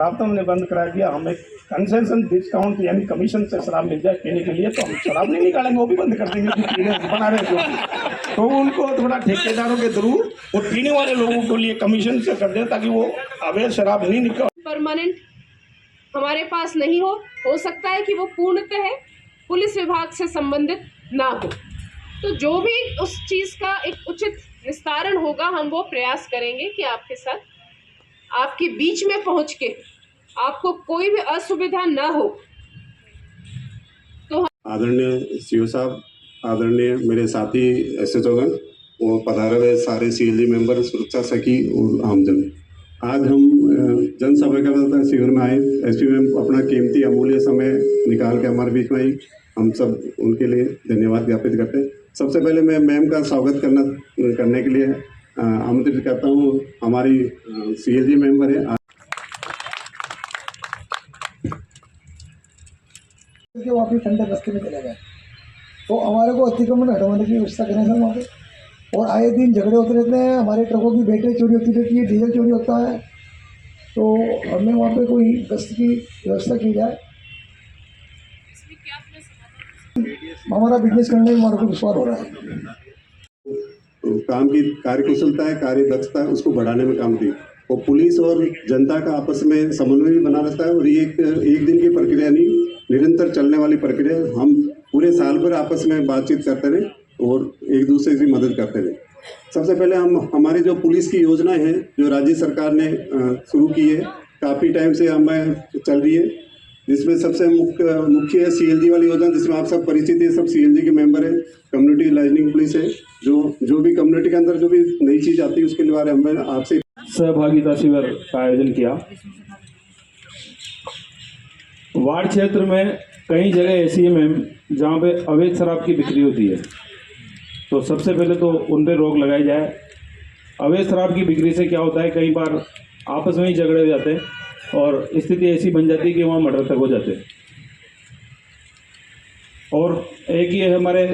शराब तो हमने बंद करा दिया। हमें कंसेशन डिस्काउंट यानी कमीशन से शराब मिल जाए पीने के लिए तो हम शराब नहीं निकालेंगे, वो भी बंद कर देंगे जो पीने बना रहे जो। तो उनको थोड़ा ठेकेदारों के थ्रू वो पीने वाले लोगों के लिए कमीशन से कर दें ताकि वो अवैध शराब नहीं निकाल। परमानेंट हमारे पास नहीं हो सकता है कि वो पूर्णतः पुलिस विभाग से संबंधित ना हो। तो जो भी उस चीज़ का एक उचित विस्तारण होगा हम वो प्रयास करेंगे कि आपके साथ, आपके बीच में पहुंच के आपको कोई भी असुविधा ना हो। तो आदरणीय सीओ साहब, आदरणीय मेरे साथी एसएचओगण, वो पधारे हुए सारे सीएलजी मेंबर, सुरक्षा सखी और आमजन, आज हम जन सभा शिविर में आए। एसपी मैम अपना कीमती अमूल्य समय निकाल के हमारे बीच में आई, हम सब उनके लिए धन्यवाद ज्ञापित करते हैं। सबसे पहले मैं मैम का स्वागत करने के लिए आमंत्रित करता हूँ। हमारी सीएलजी मेंबर है कि वहाँ पे ठंडे रास्ते में चले गए तो हमारे को अतिक्रमण हटवाने की व्यवस्था करें सर वहाँ पे। और आए दिन झगड़े होते रहते हैं, हमारे ट्रकों की बैटरी चोरी होती रहती है, डीजल चोरी होता है, तो हमें वहाँ पे कोई गश्त की व्यवस्था की जाए। हमारा बिजनेस करने में हमारे को विश्वास हो रहा है। काम की कार्यकुशलता है, कार्य दक्षता है, उसको बढ़ाने में काम दी। और पुलिस और जनता का आपस में समन्वय भी बना रहता है और ये एक दिन की प्रक्रिया नहीं, निरंतर चलने वाली प्रक्रिया। हम पूरे साल भर आपस में बातचीत करते रहे और एक दूसरे की मदद करते रहे। सबसे पहले हमारी जो पुलिस की योजनाएं हैं जो राज्य सरकार ने शुरू की है, काफ़ी टाइम से हमें चल रही है, जिसमें सबसे मुख्य है सीएलजी वाली योजना, जिसमें आप सब परिचित है, सब सीएलजी के मेंबर हैं। कम्युनिटी लाइजनिंग पुलिस है, जो भी कम्युनिटी के अंदर जो भी नई चीज़ आती है उसके बारे में आपसे सहभागिता शिविर का आयोजन किया। वार्ड क्षेत्र में कई जगह ऐसी है मैम जहाँ पे अवैध शराब की बिक्री होती है, तो सबसे पहले तो उन पे रोक लगाई जाए। अवैध शराब की बिक्री से क्या होता है, कई बार आपस में ही झगड़े हो जाते हैं और स्थिति ऐसी बन जाती है कि वहाँ मर्डर तक हो जाते हैं। और एक ये हमारे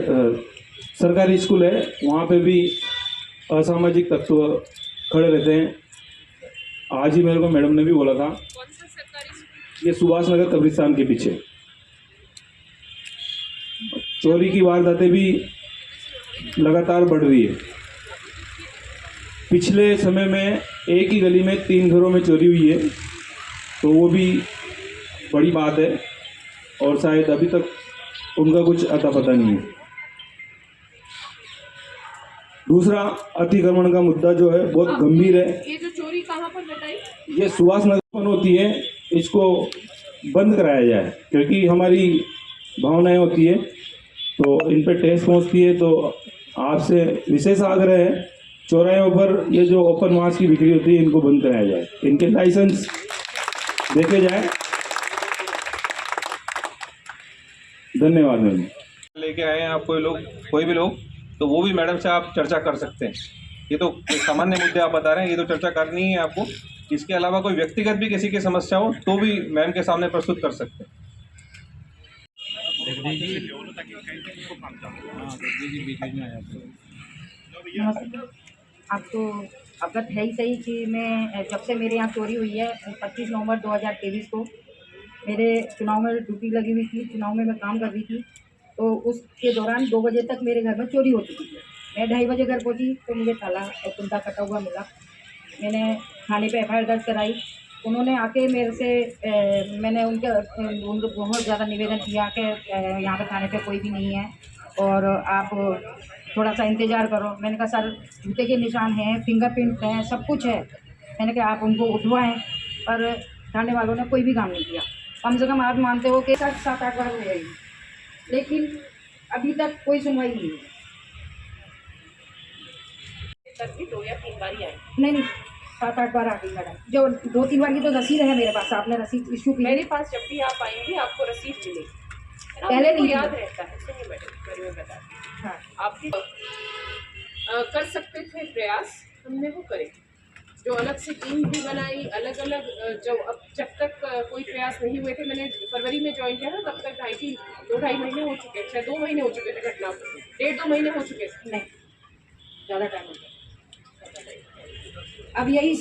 सरकारी स्कूल है, वहाँ पे भी असामाजिक तत्व खड़े रहते हैं। आज ही मेरे को मैडम ने भी बोला था, कौन सा सरकारी स्कूल? ये सुभाष नगर कब्रिस्तान के पीछे चोरी की वारदातें भी लगातार बढ़ रही है। पिछले समय में एक ही गली में 3 घरों में चोरी हुई है, तो वो भी बड़ी बात है और शायद अभी तक उनका कुछ अता पता नहीं है। दूसरा, अतिक्रमण का मुद्दा जो है बहुत गंभीर है। ये जो चोरी कहाँ पर बताई? ये सुभाष नगर में होती है, इसको बंद कराया जाए क्योंकि हमारी भावनाएं होती है तो इन पे ठेस पहुँचती है। तो आपसे विशेष आग्रह है, चौराहों पर ये जो ओपन मास की बिक्री होती है इनको बंद कराया जाए, इनके लाइसेंस देखे जाए। धन्यवाद मैम। लेके आए हैं आप कोई भी लोग, तो वो भी मैडम से आप चर्चा कर सकते हैं। ये तो सामान्य मुद्दे आप बता रहे हैं, ये तो चर्चा करनी है आपको। इसके अलावा कोई व्यक्तिगत भी किसी की समस्या हो तो भी मैम के सामने प्रस्तुत कर सकते हैं। आपको अवगत है ही सही कि मैं जब से मेरे यहाँ चोरी हुई है 25 नवंबर 2023 को मेरे चुनाव में ड्यूटी लगी हुई थी, चुनाव में मैं काम कर रही थी, तो उसके दौरान 2 बजे तक मेरे घर में चोरी हो चुकी थी। मैं 2:30 बजे घर पहुँची तो मुझे ताला और कुंडा कटा हुआ मिला। मैंने थाने पे FIR दर्ज कराई। उन्होंने आके मेरे से मैंने उनको बहुत ज़्यादा निवेदन किया कि यहाँ पे थाने पे कोई भी नहीं है और आप थोड़ा सा इंतज़ार करो। मैंने कहा सर जूते के निशान हैं, फिंगरप्रिंट हैं, सब कुछ है। मैंने कहा आप उनको उठवाएँ, पर थाने वालों ने कोई भी काम नहीं किया। कम से कम आप मानते हो कि 7-8 बार हो गई, लेकिन अभी तक कोई सुनवाई नहीं हुई। तक भी 2 या 3 बार ही आए। नहीं 7-8 बार आ गई मैडम। जो 2-3 बार की तो रसीद है मेरे पास, आपने रसीद इशू की। मेरे पास जब भी आप आएंगे आपको रसीद मिलेगी, पहले नहीं याद रहता है। सुनिए मैडम, मैं बता दी, हाँ आप भी कर सकते थे प्रयास, हमने वो करे। जो अलग से टीम भी बनाई, अलग अलग जो अब जब तक कोई प्रयास नहीं हुए थे, मैंने फरवरी में ज्वाइन किया था, तब तक 2-2.5 महीने हो चुके थे, 2 महीने हो चुके थे घटना को, 1.5-2 महीने हो चुके थे। नहीं ज़्यादा टाइम हो गया। अब यही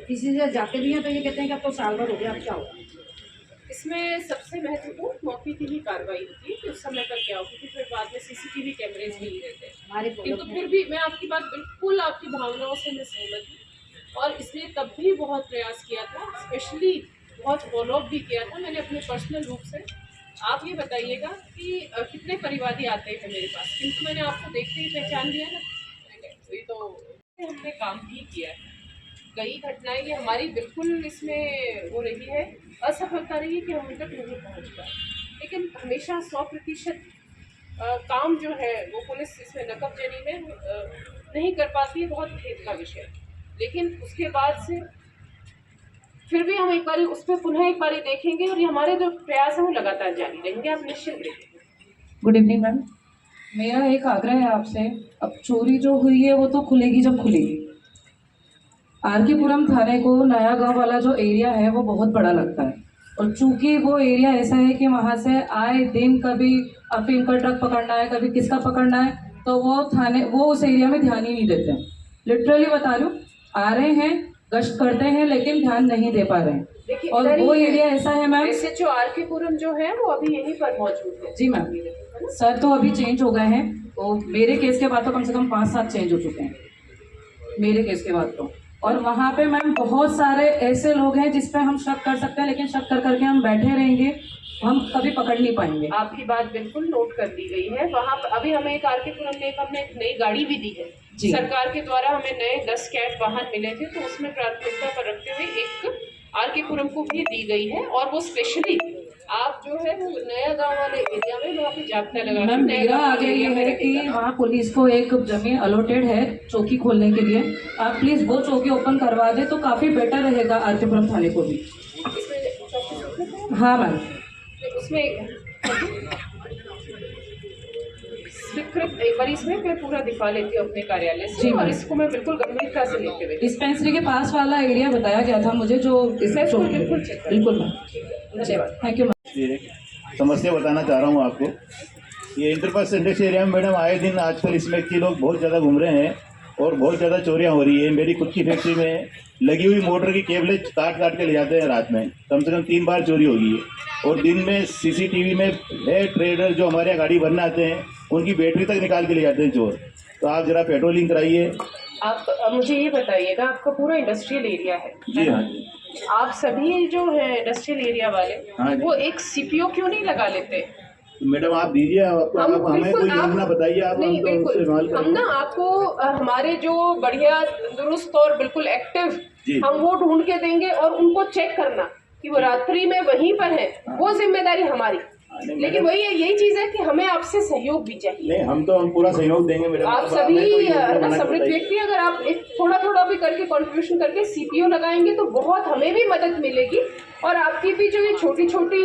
किसी से जाते भी हैं तो ये कहते हैं कि अब तो साल भर हो गया, अब क्या होगा। इसमें सबसे महत्वपूर्ण मौके की ही कार्रवाई होती है कि उस समय पर क्या हो, क्योंकि फिर बाद में सीसीटीवी कैमरेज नहीं रहते हैं। हमारे किंतु फिर भी मैं आपकी बात बिल्कुल, आपकी भावनाओं से मैं सहमत हूँ और इसलिए तब भी बहुत प्रयास किया था, स्पेशली बहुत फॉलोअप भी किया था मैंने अपने पर्सनल रूप से। आप ये बताइएगा कि कितने परिवादी आते हैं मेरे पास, किंतु मैंने आपको देखते ही पहचान लिया ना, ये तो हमने काम भी किया है। कई घटनाएं ये हमारी बिल्कुल इसमें वो रही है, असफलता रही है कि हम उन तक नहीं पहुँच पाए, लेकिन हमेशा 100% काम जो है वो पुलिस इसमें नकबजनी में नहीं कर पाती है, बहुत खेद का विषय। लेकिन उसके बाद से फिर भी हम एक बार उस पर पुनः एक बार देखेंगे और ये हमारे जो प्रयास हैं वो लगातार जारी रहेंगे, आप निश्चिंत रहिए। गुड इवनिंग मैम, मेरा एक आग्रह है आपसे, अब चोरी जो हुई है वो तो खुलेगी जब खुलेगी। आरके पुरम थाने को नया गांव वाला जो एरिया है वो बहुत बड़ा लगता है और चूंकि वो एरिया ऐसा है कि वहाँ से आए दिन कभी अफीम का ट्रक पकड़ना है, कभी किसका पकड़ना है, तो वो उस एरिया में ध्यान ही नहीं देते हैं। लिटरली बता लूँ, आ रहे हैं, गश्त करते हैं, लेकिन ध्यान नहीं दे पा रहे हैं। देखिए और वो एरिया ऐसा है मैम, SHO आरके पुरम जो है वो अभी यहीं पर मौजूद है। जी मैम, सर तो अभी चेंज हो गए हैं, तो मेरे केस के बाद तो कम से कम 5-7 चेंज हो चुके हैं मेरे केस के बाद तो। और वहाँ पे मैम बहुत सारे ऐसे लोग हैं जिस पे हम शक कर सकते हैं, लेकिन शक कर करके हम बैठे रहेंगे, हम कभी पकड़ नहीं पाएंगे। आपकी बात बिल्कुल नोट कर दी गई है। वहाँ अभी हमें एक आरके पुरम में हमने एक नई गाड़ी भी दी है सरकार के द्वारा, हमें नए 10 कैट वाहन मिले थे, तो उसमें प्राथमिकता पर रखते हुए एक आरके पुरम को भी दी गई है और वो स्पेशली आप जो है वो नया गांव वाले एरिया में वहाँ पे जाप्ता लगा। मैम मेरा आगे ये है कि वहाँ पुलिस को एक जमीन अलॉटेड है चौकी खोलने के लिए, आप प्लीज वो चौकी ओपन करवा दे तो काफी बेटर रहेगा आरके पुरम थाने को भी। हाँ मैम, उसमें स्वीकृत एक बार इसमें मैं पूरा दिखा लेती हूँ अपने कार्यालय से, और इसको मैं बिल्कुल गंभीरता से लेते हुए डिस्पेंसरी के पास वाला एरिया बताया गया था मुझे, जो बिल्कुल मैम, धन्यवाद। Thank you. समस्या बताना चाह रहा हूँ आपको। ये इंटरपास इंडस्ट्री एरिया में मैडम आए दिन आजकल इसमें कि लोग बहुत ज़्यादा घूम रहे हैं और बहुत ज़्यादा चोरियाँ हो रही है। मेरी खुद की फैक्ट्री में लगी हुई मोटर की केबलें काट काट के ले जाते हैं, रात में कम से कम 3 बार चोरी होगी है। और दिन में CCTV में है ट्रेडर जो हमारे यहाँ गाड़ी भरने आते हैं, उनकी बैटरी तक निकाल के ले जाते हैं चोर। तो आप ज़रा पेट्रोलिंग कराइए। आप मुझे ये बताइएगा, आपका पूरा इंडस्ट्रियल एरिया है? जी हाँ जी। आप सभी जो है इंडस्ट्रियल एरिया वाले, हाँ जी। वो एक CPO क्यों नहीं लगा लेते? तो मैडम आप दीजिए, हमें कोई योजना बताइए आप। नहीं हम तो उससे इस्तेमाल बिल्कुल, हम ना आपको हमारे जो बढ़िया दुरुस्त और बिल्कुल एक्टिव हम वो ढूंढ के देंगे और उनको चेक करना कि वो रात्रि में वहीं पर है, वो जिम्मेदारी हमारी। लेकिन वही है, यही चीज है कि हमें आपसे सहयोग भी चाहिए। नहीं, हम पूरा सहयोग देंगे मैडम। आप सभी समृद्ध व्यक्ति अगर आप एक थोड़ा थोड़ा भी करके कंट्रीब्यूशन करके CPO लगाएंगे तो बहुत हमें भी मदद मिलेगी, और आपकी भी जो ये छोटी छोटी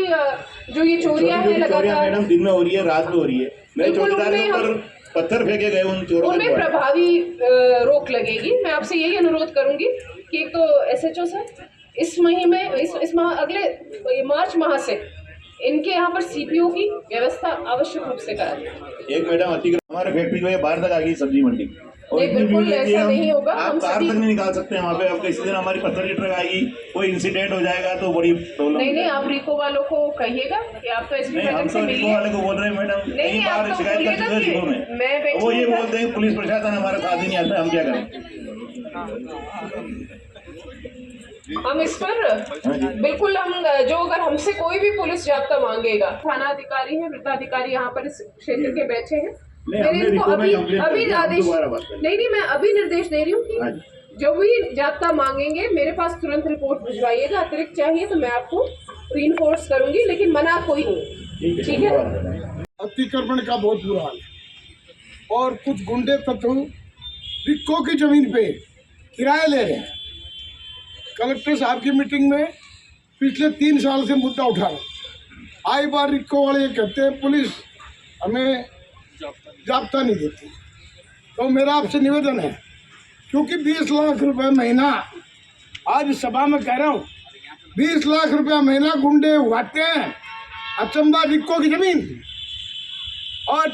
जो ये चोरियां हैं लगातार मैडम दिन में हो रही है, रात में हो रही है, मेरे चौकीदार के ऊपर पत्थर फेंके गए उन चोरों उनमें प्रभावी रोक लगेगी। मैं आपसे यही अनुरोध करूंगी कि एक तो SHO सर इस महीने इस माह अगले मार्च माह से इनके यहाँ पर CPO की व्यवस्था आवश्यक रूप से करा दें। एक मैडम अतिक्रमण हमारे फैक्ट्री जो है बाहर तक आ गई सब्जी मंडी, और नहीं, बिल्कुल ऐसा नहीं होगा। आप हम कार सभी तक नहीं निकाल सकते हैं वहाँ पे। अब किसी दिन हमारी पत्थर की ट्रक आएगी, कोई इंसिडेंट हो जाएगा तो बड़ी प्रॉब्लम। नहीं, आप रिको वालों को कहिएगा कि आप तो SP नहीं, हम मैडम से तो रिको मिलिए। वाले को बोल रहे हैं मैडम, नहीं, कई आप बार तो शिकायत कर चुके हैं रिको में, मैं वो ये बोलते हैं पुलिस प्रशासन हमारे साथ ही नहीं आता, हम क्या करें। हम इस पर बिल्कुल हम जो अगर हमसे कोई भी पुलिस जाब्ता मांगेगा, थाना अधिकारी है, वृत्ताधिकारी यहाँ पर इस क्षेत्र के बैठे हैं, मैंने इनको अभी आदेश नहीं, मैं अभी निर्देश दे रही हूँ कि जो भी जाब्ता मांगेंगे मेरे पास तुरंत रिपोर्ट भिजवाइएगा। अतिरिक्त चाहिए तो मैं आपको रीइंफोर्स करूंगी, लेकिन मना कोई नहीं, ठीक है। अतिक्रमण का बहुत बुरा हाल है और कुछ गुंडे तत्व रिक्को की जमीन पे किराया ले रहे हैं। कलेक्टर साहब की मीटिंग में पिछले 3 साल से मुद्दा उठा रहा, आई बार रिक्को वाले ये कहते हैं पुलिस हमें जाब्ता नहीं देती। तो मेरा आपसे निवेदन है, क्योंकि 20 लाख रुपए महीना, आज सभा में कह रहा हूँ, 20 लाख रुपया महीना गुंडे उगाते हैं अचंबा रिक्को की जमीन और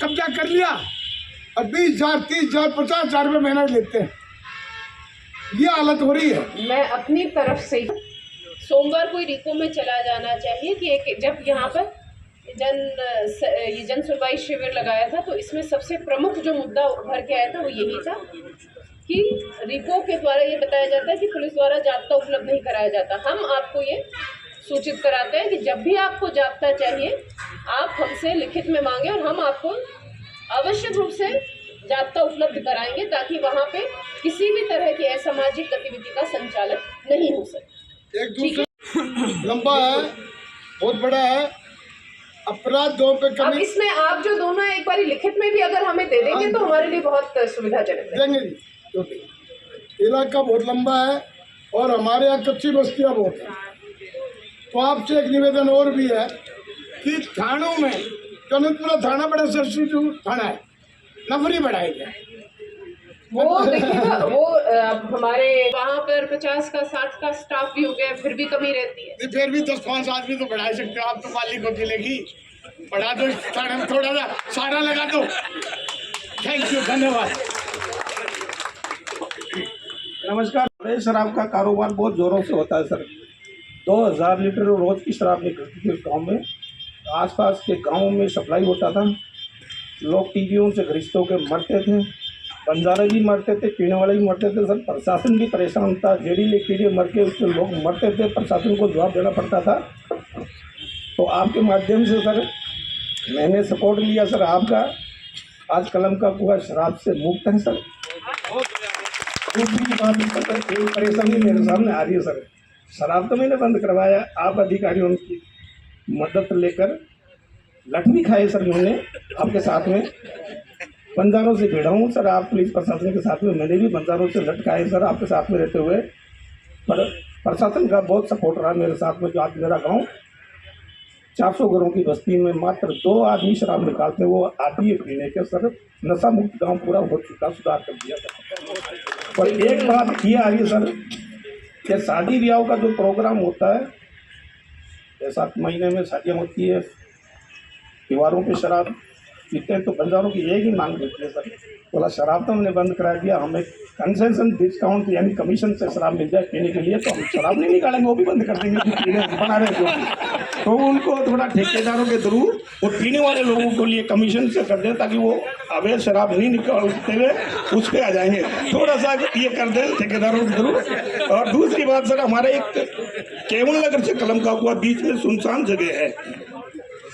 कब्जा कर लिया, और 20,000, 30,000, 50,000 रुपये महीना लेते हैं। ये हालत हो रही है। मैं अपनी तरफ से ही सोमवार को ही रिको में चला जाना चाहिए कि एक जब यहाँ पर ये जन सुनवाई शिविर लगाया था तो इसमें सबसे प्रमुख जो मुद्दा उभर के आया था वो यही था कि रिको के द्वारा ये बताया जाता है कि पुलिस द्वारा जाब्ता उपलब्ध नहीं कराया जाता। हम आपको ये सूचित कराते हैं कि जब भी आपको जाब्ता चाहिए आप हमसे लिखित में मांगे और हम आपको आवश्यक रूप से जाब्ता उपलब्ध कराएंगे ताकि वहाँ पे किसी भी तरह की असामाजिक गतिविधि का संचालन नहीं हो सके। एक दूसरा लंबा है, बहुत बड़ा है, अपराध दो पे अब कमी इसमें आप जो दोनों एक बार लिखित में भी अगर हमें दे देंगे तो हमारे लिए बहुत सुविधाजनक है। देंगे जी, क्योंकि इलाका बहुत लंबा है और हमारे यहाँ कच्ची बस्तियाँ बहुत हैं। तो आपसे एक निवेदन और भी है कि थानों में कनकपुरा थाना बड़ा सरस्वती थाना है, नफरी बढ़ाई जाए। वो देखिएगा वो हमारे वहाँ पर 50 का 60 का स्टाफ भी हो गया फिर भी कमी रहती है। फिर भी 10-5 आदमी तो बढ़ा सकते हो आप, तो मालिक को मिलेगी, बढ़ा दो थाने में थोड़ा सा सारा लगा दो। थैंक यू, धन्यवाद। नमस्कार। अवैध शराब का कारोबार बहुत जोरों से होता है सर। 2000 लीटर रोज की शराब निकलती थी उस गाँव में। आसपास के गाँवों में सप्लाई होता था। लोग टीबियों से ग्रस्त होकर मरते थे, बंजारे भी मरते थे, पीने वाले भी मरते थे सर। प्रशासन भी परेशान था, जहरीले कीड़े मर के उससे लोग मरते थे, प्रशासन को जवाब देना पड़ता था। तो आपके माध्यम से सर मैंने सपोर्ट लिया सर आपका। आज कलम का कुआं शराब से मुक्त है सर। दूसरी बात एक परेशानी मेरे सामने आ रही है सर। शराब तो मैंने बंद करवाया, आप अधिकारियों की मदद लेकर लठ भी खाए सर मैंने आपके साथ में। बंजारों से भिड़ा हूँ सर, आप पुलिस प्रशासन के साथ में, मैंने भी बंजारों से लट खाए सर आपके साथ में रहते हुए। पर प्रशासन का बहुत सपोर्ट रहा मेरे साथ में। जो आज मेरा गांव 400 घरों की बस्ती में मात्र 2 आदमी शराब निकालते, वो आती है पीने के सर। नशा मुक्त गाँव पूरा हो चुका, सुधार कर दिया सर। पर एक बात ये आ रही है सर कि शादी ब्याह का जो प्रोग्राम होता है, 7 महीने में शादियाँ होती है, त्योहारों पे शराब पीते हैं, तो बंजारों की एक ही मांग रहती है सर। बोला शराब तो हमने बंद करा दिया, हमें कंसेशन डिस्काउंट यानी कमीशन से शराब मिल जाए पीने के लिए, तो हम शराब नहीं निकालेंगे, वो भी बंद कर देंगे जो पीने बना रहे थे। तो उनको थोड़ा ठेकेदारों के थ्रू वो पीने वाले लोगों के लिए कमीशन से कर दें ताकि वो अवैध शराब नहीं निकालते हुए उस पर आ जाएंगे। थोड़ा सा ये कर दें ठेकेदारों के थ्रू। और दूसरी बात सर, हमारे एक केवल नगर से कलम का कुआं बीच में सुनसान जगह है।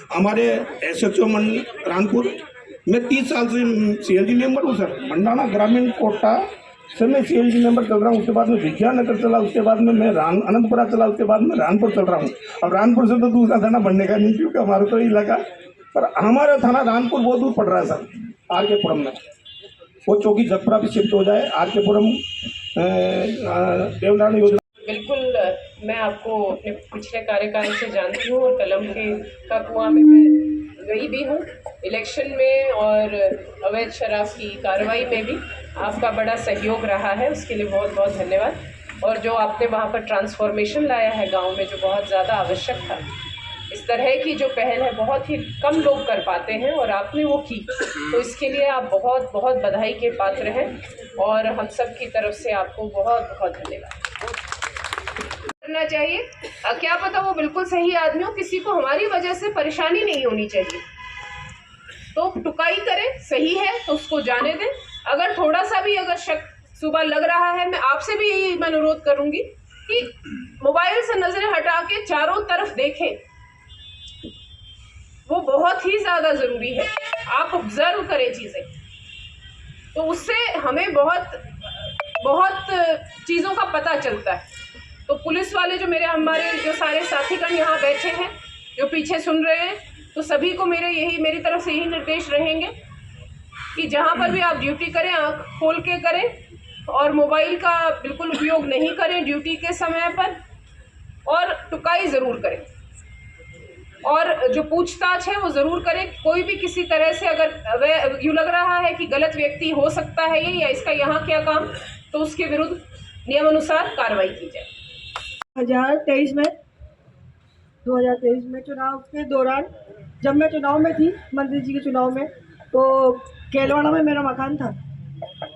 हमारे SHO मंडल रानपुर मैं 30 साल से CLG मेंबर हूँ सर। मंडाना ग्रामीण कोटा से मैं CLG मेंबर चल रहा हूँ। उसके बाद में विद्यानगर चला, उसके बाद में मैं अनंतपुरा चला, उसके बाद में रानपुर चल रहा हूँ। अब रानपुर से तो दूसरा थाना बनने का नहीं, क्योंकि हमारा तो इलाका, पर हमारा थाना रानपुर बहुत दूर पड़ रहा है सर। RK पुरम में वो चौकी जगपुरा भी शिफ्ट हो जाए, RK पुरम देवनारायण योजना। बिल्कुल, मैं आपको अपने पिछले कार्यकाल से जानती हूँ और कलम का कुआं में मैं गई भी हूँ। इलेक्शन में और अवैध शराब की कार्रवाई में भी आपका बड़ा सहयोग रहा है, उसके लिए बहुत बहुत धन्यवाद। और जो आपने वहाँ पर ट्रांसफॉर्मेशन लाया है गांव में, जो बहुत ज़्यादा आवश्यक था, इस तरह की जो पहल है बहुत ही कम लोग कर पाते हैं और आपने वो की, तो इसके लिए आप बहुत बहुत बधाई के पात्र हैं और हम सब की तरफ से आपको बहुत बहुत धन्यवाद करना चाहिए। क्या पता वो बिल्कुल सही आदमी हो, किसी को हमारी वजह से परेशानी नहीं होनी चाहिए, तो टुकाई करें, सही है तो उसको जाने दें। अगर थोड़ा सा भी अगर शक सुबह लग रहा है, मैं आपसे भी यही मैं अनुरोध करूंगी कि मोबाइल से नजरें हटा के चारों तरफ देखें, वो बहुत ही ज़्यादा ज़रूरी है। आप ऑब्जर्व करें चीज़ें, तो उससे हमें बहुत बहुत चीज़ों का पता चलता है। तो पुलिस वाले जो हमारे जो सारे साथीगण यहाँ बैठे हैं, जो पीछे सुन रहे हैं, तो सभी को मेरी तरफ से यही निर्देश रहेंगे कि जहाँ पर भी आप ड्यूटी करें, आँख खोल के करें और मोबाइल का बिल्कुल उपयोग नहीं करें ड्यूटी के समय पर, और टुकाई ज़रूर करें और जो पूछताछ है वो ज़रूर करें। कोई भी किसी तरह से अगर यूँ लग रहा है कि गलत व्यक्ति हो सकता है ये या इसका यहाँ क्या काम, तो उसके विरुद्ध नियमानुसार कार्रवाई की जाए। 2023 में चुनाव के दौरान जब मैं चुनाव में थी, मंत्री जी के चुनाव में, तो केलवाड़ा में मेरा मकान था,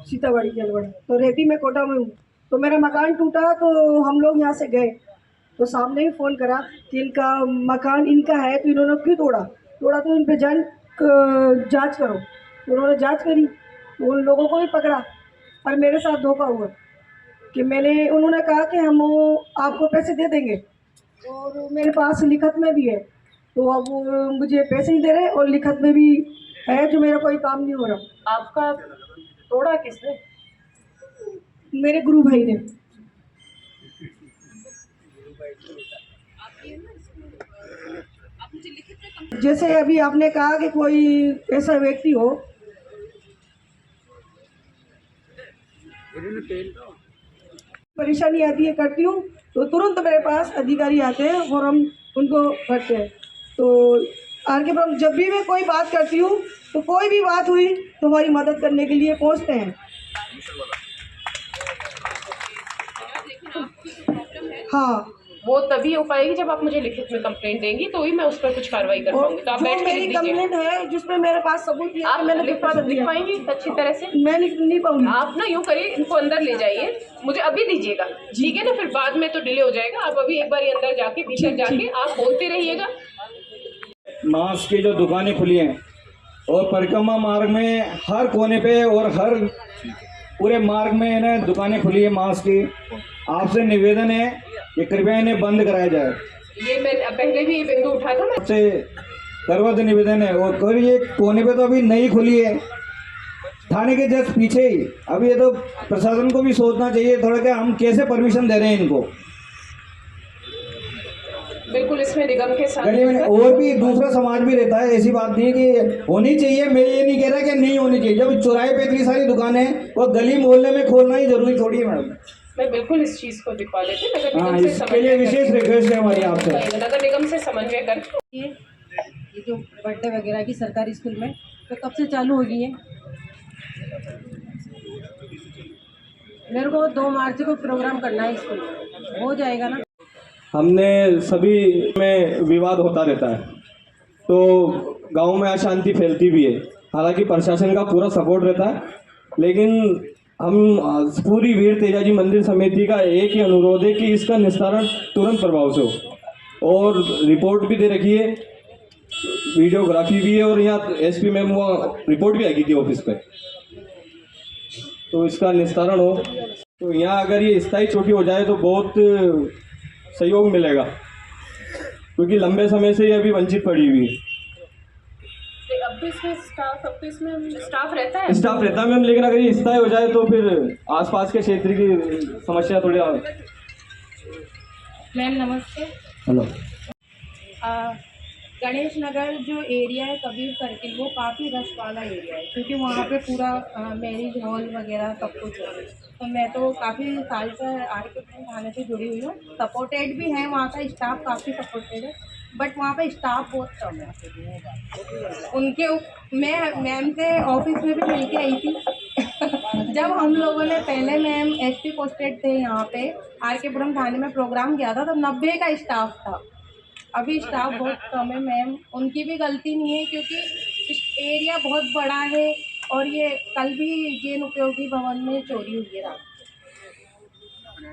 सीताबाड़ी केलवाड़ा। तो रहती मैं कोटा में हूँ। तो मेरा मकान टूटा तो हम लोग यहाँ से गए, तो सामने ही फ़ोन करा कि इनका मकान इनका है, तो इन्होंने क्यों तोड़ा तो इन पे जांच करो। तो उन्होंने जांच करी, तो उन लोगों को भी पकड़ा। और मेरे साथ धोखा हुआ कि उन्होंने कहा कि हम आपको पैसे दे देंगे, और मेरे पास लिखत में भी है, तो अब वो मुझे पैसे नहीं दे रहे और लिखत में भी है जो मेरा कोई काम नहीं हो रहा। आपका तोड़ा किसने? मेरे गुरु भाई ने। जैसे अभी आपने कहा कि कोई ऐसा व्यक्ति हो, परेशानी आती है करती हूँ तो तुरंत मेरे पास अधिकारी आते हैं और हम उनको करते हैं। तो आगे पर जब भी मैं कोई बात करती हूँ तो कोई भी बात हुई तो हमारी मदद करने के लिए पहुँचते हैं। हाँ, वो तभी हो पाएगी जब आप मुझे लिखित में कंप्लेंट देंगी, तो ही मैं उस पर कुछ कार्रवाई कर पाऊंगी। तो आप बैठ के मेरी लिख दीजिए। कंप्लेंट है जिसमें मेरे पास सबूत है, आप मैंने लिख पाएंगी अच्छी तरह से? मैं लिख नहीं पाऊंगी। आप ना यूँ करिए, इनको अंदर ले जाइए, मुझे अभी दीजिएगा, ठीक है ना? फिर बाद में तो डिले हो जाएगा। आप अभी एक बार अंदर जाके भीतर जाके आप बोलते रहिएगा। मांस की जो दुकानें खुली हैं और परिक्रमा मार्ग में हर कोने पे और हर पूरे मार्ग में इन्हें दुकानें खुली है मांस की। आपसे निवेदन है कि कृपया इन्हें बंद कराया जाए। ये मैं पहले भी ये बिंदु उठा था। आपसे करवत निवेदन है। और ये कोने पे तो अभी नई खुली है, थाने के जस्ट पीछे ही। अभी ये तो प्रशासन को भी सोचना चाहिए थोड़ा कि हम कैसे परमिशन दे रहे हैं इनको। बिल्कुल, इसमें निगम के साथ गली में और भी दूसरा समाज भी रहता है, ऐसी बात नहीं है कि होनी चाहिए। मैं ये नहीं कह रहा कि नहीं होनी चाहिए। जब चौराहे पे इतनी सारी दुकानें हैं और गली मोहल्ले में खोलना ही जरूरी थोड़ी है मैडम। मैं बिल्कुल इस चीज को दिखवा देती हूँ। नगर हाँ, निगम से इसके लिए विशेष रिक्वेस्ट है हमारी आपसे। नगर निगम से समन्वय कर। ये जो बर्थडे वगैरह की सरकारी स्कूल में तो कब से चालू होगी है? मेरे को 2 मार्च को प्रोग्राम करना है स्कूल में, हो जाएगा ना? हमने सभी में विवाद होता रहता है तो गांव में अशांति फैलती भी है। हालांकि प्रशासन का पूरा सपोर्ट रहता है, लेकिन हम पूरी वीर तेजाजी मंदिर समिति का एक ही अनुरोध है कि इसका निस्तारण तुरंत प्रभाव से हो। और रिपोर्ट भी दे रखी है, वीडियोग्राफी भी है, और यहाँ एसपी मैम वो रिपोर्ट भी आई थी ऑफिस पे। तो इसका निस्तारण हो तो यहाँ अगर ये स्थायी चोटी हो जाए तो बहुत सहयोग मिलेगा, क्योंकि लंबे समय से ये अभी वंचित पड़ी हुई है। अब तो इसमें स्टाफ रहता है। स्टाफ रहता है मैम, लेकिन अगर ये स्थायी हो जाए तो फिर आसपास के क्षेत्र की समस्या थोड़ी। मैम नमस्ते। हेलो। गणेश नगर जो एरिया है कबीर सर्किल, वो काफ़ी रश वाला एरिया है, क्योंकि वहाँ पे पूरा मैरिज हॉल वगैरह सब कुछ है। तो मैं तो काफ़ी साल से आरके थाने से जुड़ी हुई हूँ, सपोर्टेड भी है, वहाँ का स्टाफ काफ़ी सपोर्टेड है, बट वहाँ पे स्टाफ बहुत कम है। उनके मैं मैम से ऑफिस में भी मिल के आई थी जब हम लोगों ने पहले मैम एसपी पोस्टेड थे यहाँ पे आरके पुरम थाने में प्रोग्राम किया था, तो 90 का स्टाफ था। अभी स्टाफ बहुत कम है मैम, उनकी भी गलती नहीं है, क्योंकि एरिया बहुत बड़ा है। और ये कल भी जैन उपयोगी भवन में चोरी हुई है रात को।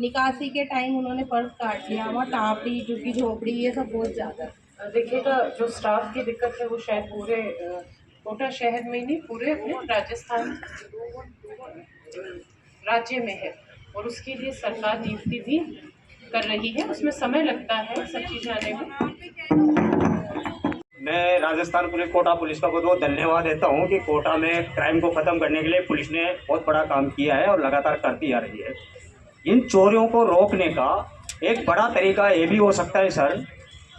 निकासी के टाइम उन्होंने पर्स काट लिया, वहाँ टापड़ी झुग्गी झोपड़ी ये सब बहुत ज़्यादा। देखिएगा, जो स्टाफ की दिक्कत है वो शायद पूरे कोटा शहर में ही नहीं, पूरे अपने राजस्थान राज्य में है, और उसके लिए सरकार नियुक्ति भी कर रही है। उसमें समय लगता है सब चीज़ें आने में। मैं राजस्थान पुलिस कोटा पुलिस का बहुत बहुत धन्यवाद देता हूं कि कोटा में क्राइम को ख़त्म करने के लिए पुलिस ने बहुत बड़ा काम किया है और लगातार करती आ रही है। इन चोरियों को रोकने का एक बड़ा तरीका ये भी हो सकता है सर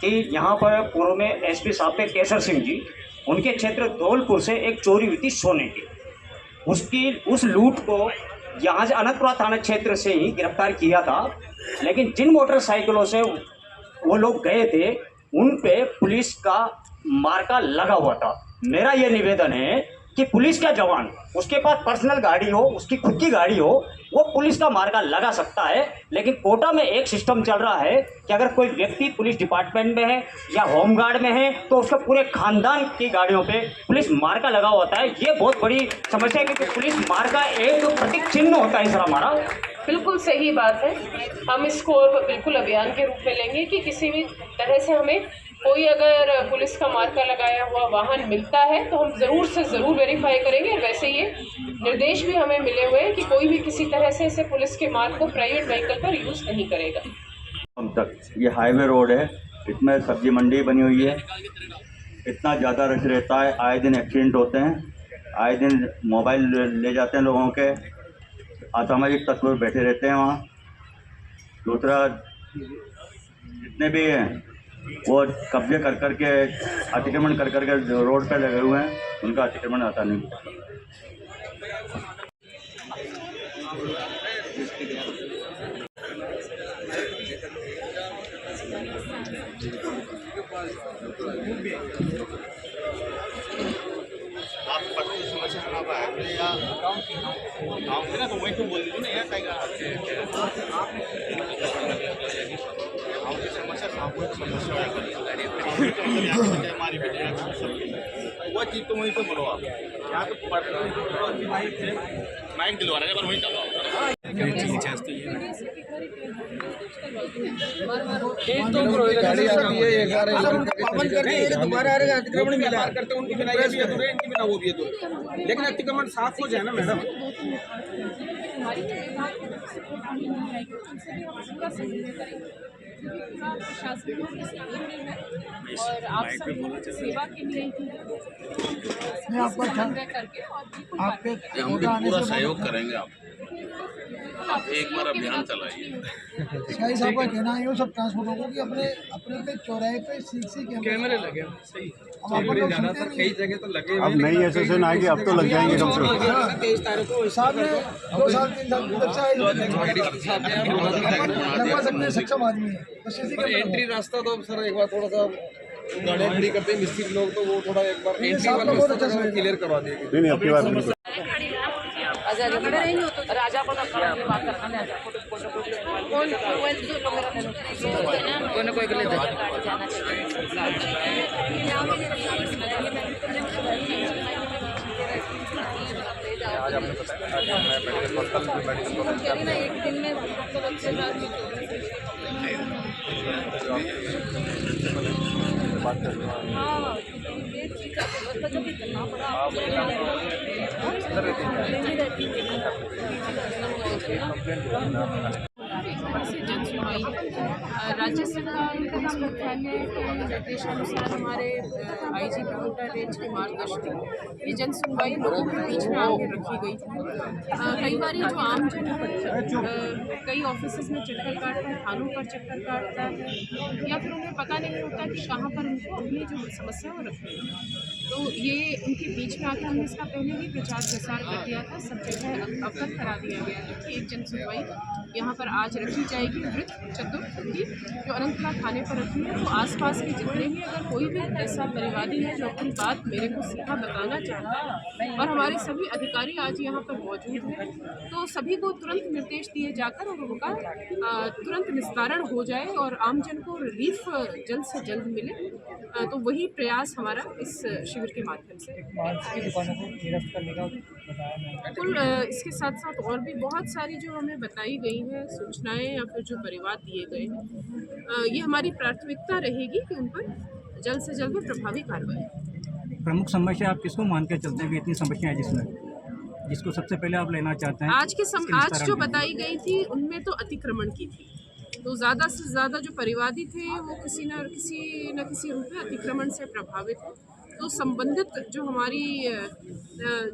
कि यहाँ पर पूर्व में एसपी साहब थे केसर सिंह जी, उनके क्षेत्र धौलपुर से एक चोरी हुई थी सोने की। उस लूट को यहाँ से अनंतपुरा थाना क्षेत्र से ही गिरफ्तार किया था, लेकिन जिन मोटरसाइकिलों से वो लोग गए थे उन पे पुलिस का मार्का लगा हुआ था। मेरा ये निवेदन है कि पुलिस का जवान, उसके पास पर्सनल गाड़ी हो, उसकी खुद की गाड़ी हो, वो पुलिस का मार्का लगा सकता है। लेकिन कोटा में एक सिस्टम चल रहा है कि अगर कोई व्यक्ति पुलिस डिपार्टमेंट में है या होमगार्ड में है तो उसके पूरे खानदान की गाड़ियों पे पुलिस मार्का लगा होता है। ये बहुत बड़ी समस्या है, क्योंकि पुलिस मार्का एक प्रतीक चिन्ह होता है सर हमारा। बिल्कुल सही बात है। हम इसको बिल्कुल अभियान के रूप में लेंगे कि किसी भी तरह से हमें कोई अगर पुलिस का मार्का लगाया हुआ वाहन मिलता है तो हम ज़रूर से ज़रूर वेरीफाई करेंगे। और वैसे ये निर्देश भी हमें मिले हुए हैं कि कोई भी किसी तरह से इसे पुलिस के मार्ग को प्राइवेट व्हीकल पर यूज़ नहीं करेगा। हम तक ये हाईवे रोड है, इसमें सब्जी मंडी बनी हुई है, इतना ज़्यादा रश रहता है, आए दिन एक्सीडेंट होते हैं, आए दिन मोबाइल ले जाते हैं लोगों के, असामाजिक तत्व बैठे रहते हैं वहाँ। दूसरा जितने भी हैं वो कब्जे कर कर के अतिक्रमण कर कर के रोड पर लगे हुए हैं, उनका अतिक्रमण आता नहीं। वो चीज़ तो वहीं से बोलो आप, यहाँ तो माइक दिलवा रहे हैं पर वहीं चलो। लेकिन अतिक्रमण साफ हो जाए ना मैडम। और आप सबकी सेवा के लिए हम पूरा सहयोग करेंगे। आप एक बार अभियान चलाइए। शाही साहब का कहना है सब ट्रांसपोर्टरों को कि अपने पे चौराहे पे सीसी कैमरे लगे सही। ज़्यादातर कई जगह तो लगे अब नई एसोसिएशन आएगी, अब तो लग जाएंगे कम से कम। 23 तारीख को साहब ने 2 साल 3 साल बच्चा है, लगवा सकते हैं, सक्षम आदमी है, बस इसी का एंट्री रास्ता तो सर एक बार थोड़ा सा गाड़ियाँ खड़ी करते हैं मिस्त्री लोग, तो वो थोड़ा एक बार एंट्री वाला रास्ता क्लियर करवा देंगे। नहीं आपकी बात बिल्कुल। राजा को बात करना कोई ले आज आपने बताया मैं मेडिकल कल भी मेडिकल कॉलेज एक दिन में बात कर रहे जन सुनवाई राज्य सरकार पुलिस मुख्यालय के निर्देशानुसार हमारे आईजी प्रमोटर रेंज के मार्गदर्शन ये जन सुनवाई लोगों के बीच में आगे रखी गई थी। कई बार जो आम जन कई ऑफिस में चक्कर काटता है, थानों पर चक्कर काटता है, या फिर उन्हें पता नहीं होता कि कहाँ पर उनको अपनी जो समस्या वो रखनी है, तो ये उनके बीच में आकर हमने इसका पहले भी प्रचार प्रसार कर दिया था। सब जगह अवगत करा दिया गया है कि एक जन सुनवाई यहाँ पर आज रखी जाएगी वृत्त चतुर्थी जो अनंतनाग थाने पर रखी है। तो आसपास के जितने भी अगर कोई भी ऐसा परिवादी है जो अपनी बात मेरे को सीधा बताना चाहता है, और हमारे सभी अधिकारी आज यहाँ पर मौजूद हैं, तो सभी को तुरंत निर्देश दिए जाकर और उनका तुरंत निस्तारण हो जाए और आमजन को रिलीफ जल्द से जल्द मिले। तो वही प्रयास हमारा इस शिविर के माध्यम से। बिल्कुल इसके साथ साथ और भी बहुत सारी जो हमें बताई गई है सूचनाएं या फिर जो परिवाद दिए गए हैं, ये हमारी प्राथमिकता रहेगी कि उन पर जल्द से जल्द प्रभावी कार्रवाई। प्रमुख समस्या आप किसको मान के चलते हैं? इतनी समस्याएं जिसको सबसे पहले आप लेना चाहते हैं? आज जो बताई गई थी उनमें तो अतिक्रमण की थी, तो ज़्यादा से ज़्यादा जो परिवादी थे वो किसी न किसी रूप में अतिक्रमण से प्रभावित हैं। तो संबंधित जो हमारी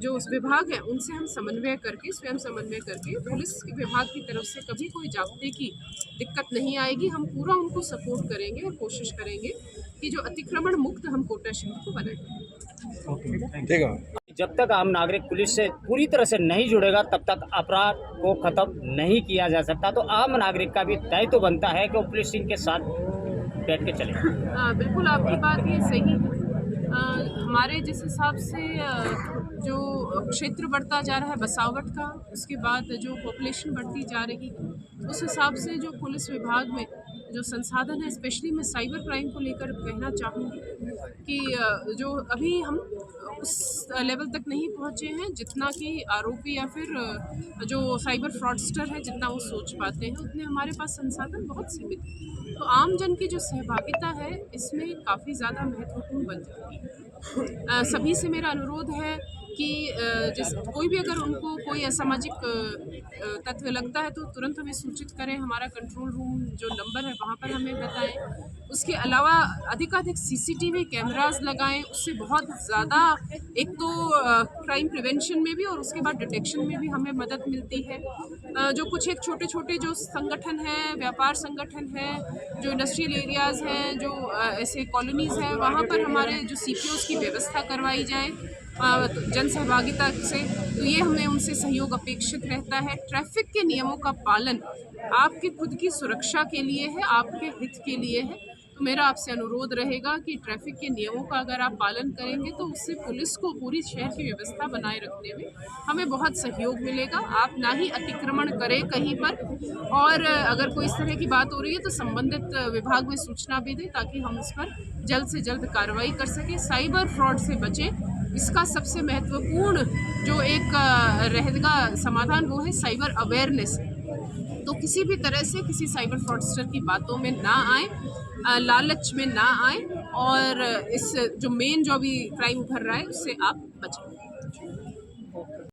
जो विभाग है उनसे हम स्वयं समन्वय करके पुलिस विभाग की तरफ से कभी कोई जाब्ते की दिक्कत नहीं आएगी। हम पूरा उनको सपोर्ट करेंगे और कोशिश करेंगे कि जो अतिक्रमण मुक्त हम कोटा शहर को बनाएं। जब तक आम नागरिक पुलिस से पूरी तरह से नहीं जुड़ेगा तब तक अपराध को खत्म नहीं किया जा सकता। तो आम नागरिक का भी दायित्व बनता है कि वो पुलिस के साथ बैठ के चले। बिल्कुल आपकी बात ये सही है। हमारे जिस हिसाब से जो क्षेत्र बढ़ता जा रहा है बसावट का, उसके बाद जो पॉपुलेशन बढ़ती जा रही है, उस हिसाब से जो पुलिस विभाग में जो संसाधन है, स्पेशली मैं साइबर क्राइम को लेकर कहना चाहूँगी कि जो अभी हम उस लेवल तक नहीं पहुँचे हैं जितना कि आरोपी या फिर जो साइबर फ्रॉडस्टर है जितना वो सोच पाते हैं, उतने हमारे पास संसाधन बहुत सीमित हैं। तो आम जन की जो सहभागिता है इसमें काफ़ी ज़्यादा महत्वपूर्ण बन जाती है। सभी से मेरा अनुरोध है कि जिस कोई भी अगर उनको कोई असामाजिक तत्व लगता है तो तुरंत हमें सूचित करें। हमारा कंट्रोल रूम जो नंबर है वहाँ पर हमें बताएं। उसके अलावा अधिकाधिक सीसीटीवी कैमरास लगाएं। उससे बहुत ज़्यादा एक तो क्राइम प्रिवेंशन में भी और उसके बाद डिटेक्शन में भी हमें मदद मिलती है। जो कुछ एक छोटे छोटे जो संगठन हैं, व्यापार संगठन हैं, जो इंडस्ट्रियल एरियाज़ हैं, जो ऐसे कॉलोनीज़ हैं, वहाँ पर हमारे जो CPOs की व्यवस्था करवाई जाए जन सहभागिता से, तो ये हमें उनसे सहयोग अपेक्षित रहता है। ट्रैफिक के नियमों का पालन आपकी खुद की सुरक्षा के लिए है, आपके हित के लिए है। तो मेरा आपसे अनुरोध रहेगा कि ट्रैफिक के नियमों का अगर आप पालन करेंगे तो उससे पुलिस को पूरी शहर की व्यवस्था बनाए रखने में हमें बहुत सहयोग मिलेगा। आप ना ही अतिक्रमण करें कहीं पर, और अगर कोई इस तरह की बात हो रही है तो संबंधित विभाग में सूचना भी दें ताकि हम उस पर जल्द से जल्द कार्रवाई कर सकें। साइबर फ्रॉड से बचें, इसका सबसे महत्वपूर्ण जो एक रहेगा समाधान वो है साइबर अवेयरनेस। तो किसी भी तरह से किसी साइबर फ्रॉडस्टर की बातों में ना आए, लालच में ना आए, और इस जो मेन जो अभी क्राइम उभर रहा है उससे आप बचें।